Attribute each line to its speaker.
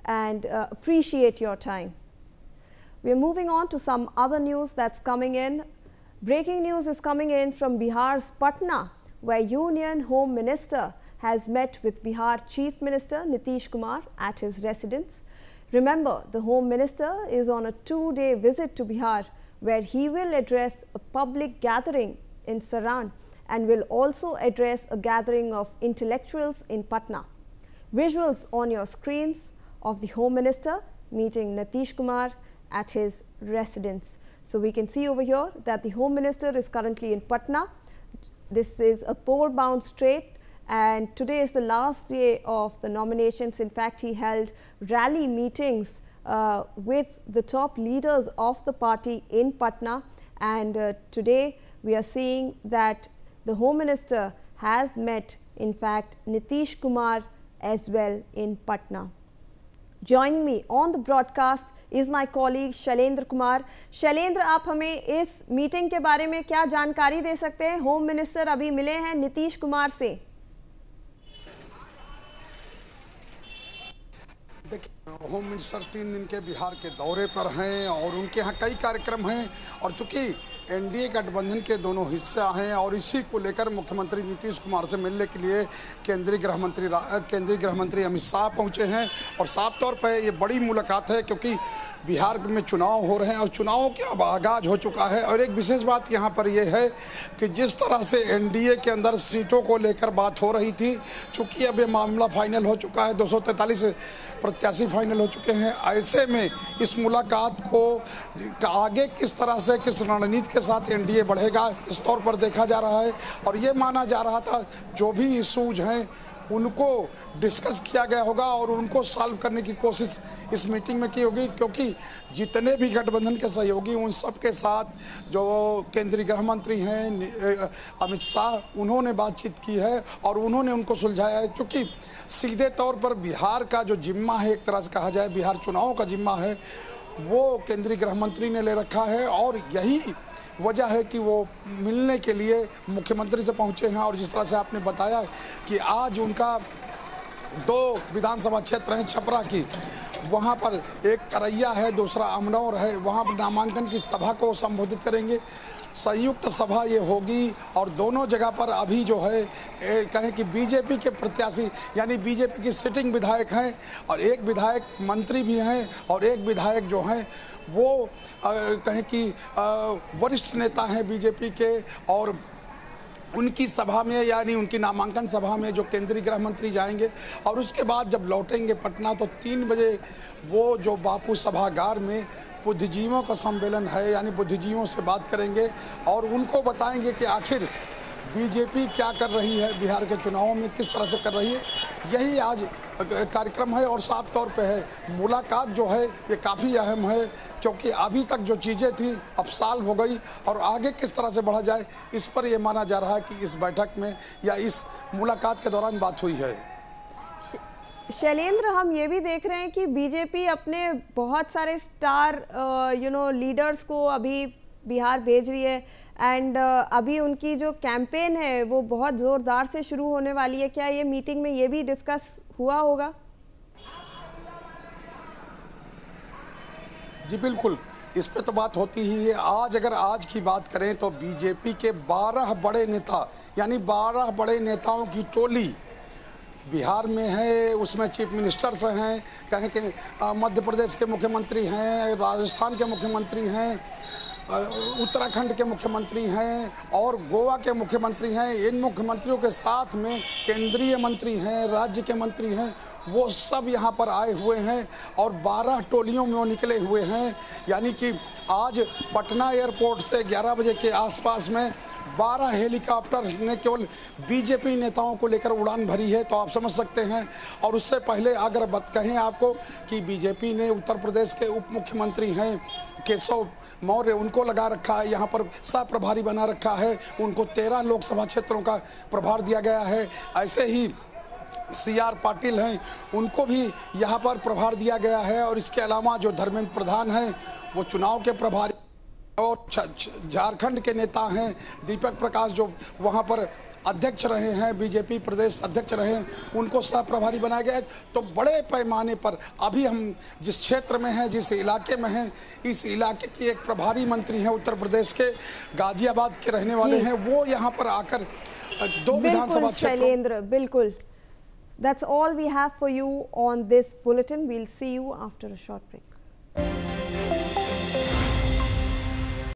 Speaker 1: and appreciate your time. We are moving on to some other news that's coming in. Breaking news is coming in from Bihar's Patna, where Union Home Minister has met with Bihar Chief Minister Nitish Kumar at his residence. Remember, the Home Minister is on a 2-day visit to Bihar, where he will address a public gathering in Saran and will also address a gathering of intellectuals in Patna. Visuals on your screens of the Home Minister meeting Nitish Kumar at his residence. So we can see over here that the Home Minister is currently in Patna. This is a poll-bound state, and today is the last day of the nominations. In fact, he held rally meetings with the top leaders of the party in Patna, and today we are seeing that the Home Minister has met, in fact, Nitish Kumar as well in Patna. Joining me on the broadcast is my colleague Shailendra Kumar. Shailendra, आप हमें इस meeting के बारे में क्या जानकारी दे सकते हैं? होम मिनिस्टर अभी मिले हैं नीतीश कुमार से.
Speaker 2: देखिए, होम मिनिस्टर 3 दिन के बिहार के दौरे पर हैं और उनके यहाँ कई कार्यक्रम हैं, और चूंकि एनडीए गठबंधन के दोनों हिस्सा हैं और इसी को लेकर मुख्यमंत्री नीतीश कुमार से मिलने के लिए केंद्रीय गृह मंत्री अमित शाह पहुंचे हैं. और साफ तौर पर ये बड़ी मुलाकात है, क्योंकि बिहार में चुनाव हो रहे हैं और चुनावों के अब आगाज हो चुका है. और एक विशेष बात यहाँ पर यह है कि जिस तरह से एनडीए के अंदर सीटों को लेकर बात हो रही थी, चूँकि अब ये मामला फाइनल हो चुका है, 243 प्रत्याशी फाइनल हो चुके हैं. ऐसे में इस मुलाकात को आगे किस तरह से, किस रणनीति के साथ एनडीए बढ़ेगा, इस तौर पर देखा जा रहा है. और ये माना जा रहा था जो भी इशूज हैं उनको डिस्कस किया गया होगा और उनको सॉल्व करने की कोशिश इस मीटिंग में की होगी, क्योंकि जितने भी गठबंधन के सहयोगी उन सब के साथ जो केंद्रीय गृह मंत्री हैं अमित शाह, उन्होंने बातचीत की है और उन्होंने उनको सुलझाया है. क्योंकि सीधे तौर पर बिहार का जो जिम्मा है, एक तरह से कहा जाए बिहार चुनाव का जिम्मा है, वो केंद्रीय गृह मंत्री ने ले रखा है. और यही वजह है कि वो मिलने के लिए मुख्यमंत्री से पहुंचे हैं. और जिस तरह से आपने बताया कि आज उनका 2 विधानसभा क्षेत्र हैं छपरा की, वहाँ पर एक करैया है, दूसरा अमनौर है, वहाँ पर नामांकन की सभा को संबोधित करेंगे. संयुक्त सभा ये होगी और दोनों जगह पर अभी जो है कहें कि बीजेपी के प्रत्याशी यानी बीजेपी की सिटिंग विधायक हैं और एक विधायक मंत्री भी हैं और एक विधायक जो हैं वो कहें कि वरिष्ठ नेता हैं बीजेपी के. और उनकी सभा में यानी उनकी नामांकन सभा में जो केंद्रीय गृह मंत्री जाएंगे और उसके बाद जब लौटेंगे पटना तो 3 बजे वो जो बापू सभागार में बुद्धिजीवियों का सम्मेलन है, यानी बुद्धिजीवियों से बात करेंगे और उनको बताएंगे कि आखिर बीजेपी क्या कर रही है, बिहार के चुनावों में किस तरह से कर रही है. यही आज कार्यक्रम है और साफ तौर पे है. मुलाकात जो है ये काफ़ी अहम है, क्योंकि अभी तक जो चीज़ें थी अब साल हो गई और आगे किस तरह से बढ़ा जाए, इस पर यह माना जा रहा है कि इस बैठक में या इस मुलाकात के दौरान बात हुई है.
Speaker 1: शैलेंद्र, हम ये भी देख रहे हैं कि बीजेपी अपने बहुत सारे स्टार लीडर्स को अभी बिहार भेज रही है एंड अभी उनकी जो कैंपेन है वो बहुत ज़ोरदार से शुरू होने वाली है. क्या ये मीटिंग में ये भी डिस्कस हुआ होगा?
Speaker 2: जी बिल्कुल, इस पे तो बात होती ही है. आज की बात करें तो बीजेपी के 12 बड़े नेता यानी 12 बड़े नेताओं की टोली बिहार में है. उसमें चीफ मिनिस्टर्स हैं, कहें कि मध्य प्रदेश के मुख्यमंत्री हैं, राजस्थान के मुख्यमंत्री हैं, उत्तराखंड के मुख्यमंत्री हैं और गोवा के मुख्यमंत्री हैं. इन मुख्यमंत्रियों के साथ में केंद्रीय मंत्री हैं, राज्य के मंत्री हैं, वो सब यहाँ पर आए हुए हैं और 12 टोलियों में वो निकले हुए हैं. यानी कि आज पटना एयरपोर्ट से 11 बजे के आसपास में 12 हेलीकॉप्टर ने केवल बीजेपी नेताओं को लेकर उड़ान भरी है, तो आप समझ सकते हैं. और उससे पहले अगर बात कहें आपको कि बीजेपी ने उत्तर प्रदेश के उप मुख्यमंत्री हैं केशव मौर्य, उनको लगा रखा है, यहाँ पर सह प्रभारी बना रखा है. उनको 13 लोकसभा क्षेत्रों का प्रभार दिया गया है. ऐसे ही CR पाटिल हैं, उनको भी यहाँ पर प्रभार दिया गया है. और इसके अलावा जो धर्मेंद्र प्रधान हैं वो चुनाव के प्रभारी और झारखंड के नेता हैं दीपक प्रकाश, जो वहाँ पर अध्यक्ष रहे हैं, बीजेपी प्रदेश अध्यक्ष रहे हैं, उनको सह प्रभारी बनाया गया है। तो बड़े पैमाने पर अभी हम जिस क्षेत्र में हैं, जिस इलाके में हैं, इस इलाके की एक प्रभारी मंत्री हैं, उत्तर प्रदेश के गाजियाबाद के रहने वाले हैं, वो यहाँ पर आकर 2 विधानसभा क्षेत्रों।
Speaker 1: शैलेंद्र, बिल्कुल। That's all we have for you on this bulletin. We'll see you after a short break.